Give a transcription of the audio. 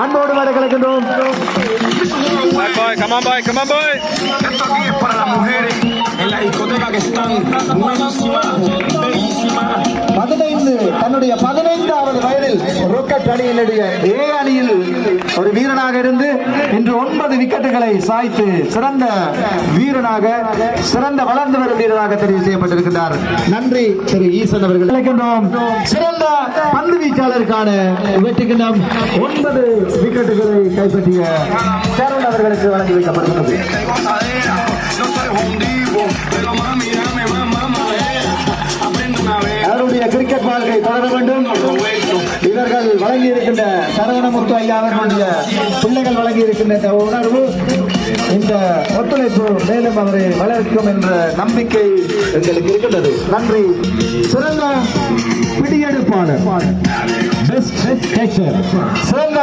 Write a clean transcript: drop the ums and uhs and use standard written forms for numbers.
அன்போடு வரவேற்கின்றோம். Come on, boy. Come on, boy. Esto aquí es para las mujeres en la discoteca que están buenísimas, bellísimas. 15 தன்னுடைய 15வது வயதில் rocket அணியினுடைய ஏ அணியில் ஒரு வீரனாக இருந்து இன்று 9 விக்கெட்டுகளை சாய்த்து சிறந்த வீரனாக, சிறந்த வளர்ந்து வரும் வீரராக தெரிவு செய்யப்பட்டிருக்கிறார். நன்றி திரு ஈசன் அவர்கள். சிறந்த பந்து வீச்சாளருக்கான வெற்றிக்கிண்ணம் 9 விக்கெட்டுகளை கைப்பற்றிய சரவணன் அவர்களுக்கு வழங்கி வைக்கப்படுகிறது. அவருடைய கிரிக்கெட் வாழ்க்கை தொடர வேண்டும். இவர்கள் வழங்கி இருக்கின்ற சரவணமுத்து ஐயா அவர்களுடைய பிள்ளைகள் வழங்கி இருக்கின்ற இந்த உணர்வு, இந்த ஒத்துழைப்பு மேலும் அவரை வளர்க்கும் என்ற நம்பிக்கை எங்களுக்கு இருக்கின்றது. நன்றி. சிறந்த பிடியெடுப்பாளர், சிறந்த